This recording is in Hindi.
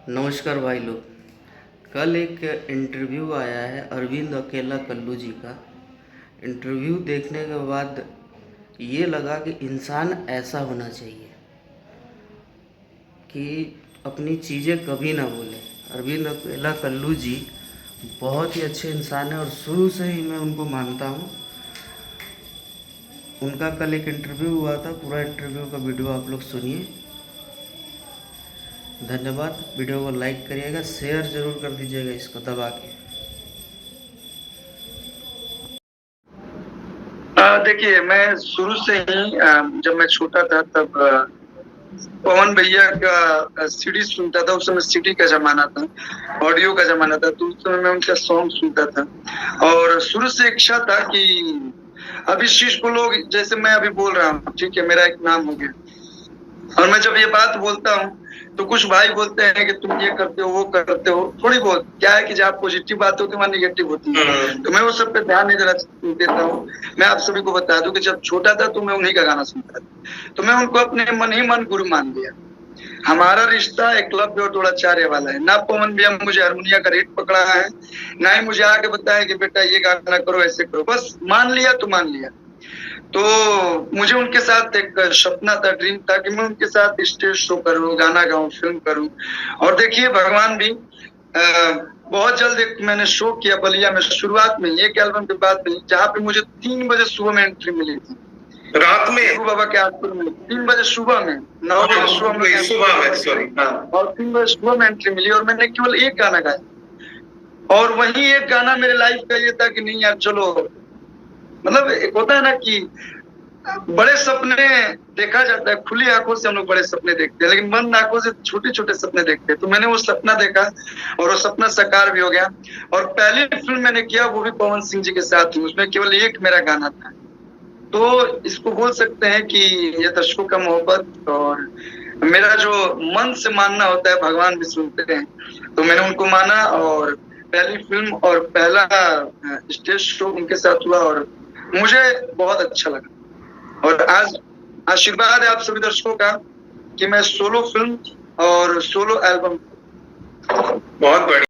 नमस्कार भाई लोग। कल एक इंटरव्यू आया है अरविंद अकेला कल्लू जी का। इंटरव्यू देखने के बाद ये लगा कि इंसान ऐसा होना चाहिए कि अपनी चीज़ें कभी ना भूले। अरविंद अकेला कल्लू जी बहुत ही अच्छे इंसान हैं और शुरू से ही मैं उनको मानता हूँ। उनका कल एक इंटरव्यू हुआ था, पूरा इंटरव्यू का वीडियो आप लोग सुनिए। धन्यवाद। वीडियो को लाइक करिएगा, शेयर ज़रूर कर दीजिएगा इसको दबा के। देखिए, मैं शुरू से ही जब मैं छोटा था तब पवन भैया का सीडी सुनता था। उस समय सीडी का जमाना था, ऑडियो का जमाना था, तो उस समय मैं उनका सॉन्ग सुनता था। और शुरू से इच्छा था कि अब इस चीज को लोग, जैसे मैं अभी बोल रहा हूँ, ठीक है, मेरा एक नाम हो गया, और मैं जब ये बात बोलता हूँ तो कुछ भाई बोलते हैं कि तुम ये करते हो वो करते हो। थोड़ी बहुत क्या है कि जहाँ पॉजिटिव बात होती है वहाँ निगेटिव होती है, तो मैं वो सब पे ध्यान नहीं देता हूँ। मैं आप सभी को बता दूं कि जब छोटा था तो मैं उन्हीं का गाना सुनता था, तो मैं उनको अपने मन ही मन गुरु मान लिया। हमारा रिश्ता एकलव्य और द्रोणाचार्य वाला है। ना पवन भैया मुझे हारमोनिया का रेट पकड़ा है, ना ही मुझे आके बताया कि बेटा ये गाना करो, ऐसे करो। बस मान लिया तो मान लिया। तो मुझे उनके साथ एक सपना था, ड्रीम था कि मैं उनके साथ स्टेज शो करूं, गाना गाऊं, फिल्म करूं। और देखिए भगवान भी बहुत जल्द एक मैंने शो किया बलिया में, शुरुआत में एक एल्बम के बाद में, जहाँ पे मुझे 3 बजे सुबह में एंट्री मिली थी। रात में बाबा के आसपास में 3 बजे सुबह में, 9 बजे सुबह में, सॉरी, और 3 बजे सुबह में एंट्री मिली और मैंने केवल एक गाना गाया। और वही एक गाना मेरे लाइफ का ये था कि नहीं यार चलो, मतलब एक होता है ना कि बड़े सपने देखा जाता है, खुली आंखों से हम लोग बड़े सपने देखते हैं, लेकिन बंद आंखों से छोटे छोटे सपने देखते हैं। तो मैंने वो सपना देखा और वो सपना साकार भी हो गया। और पहली फिल्म मैंने किया वो भी पवन सिंह जी के साथ ही, उसमें केवल एक मेरा गाना था। तो इसको बोल सकते हैं कि ये दर्शकों का मोहब्बत और मेरा जो मन से मानना होता है, भगवान भी सुनते हैं, तो मैंने उनको माना। और पहली फिल्म और पहला स्टेज शो उनके साथ हुआ और मुझे बहुत अच्छा लगा। और आज आशीर्वाद है आप सभी दर्शकों का कि मैं सोलो फिल्म और सोलो एल्बम बहुत बढ़िया।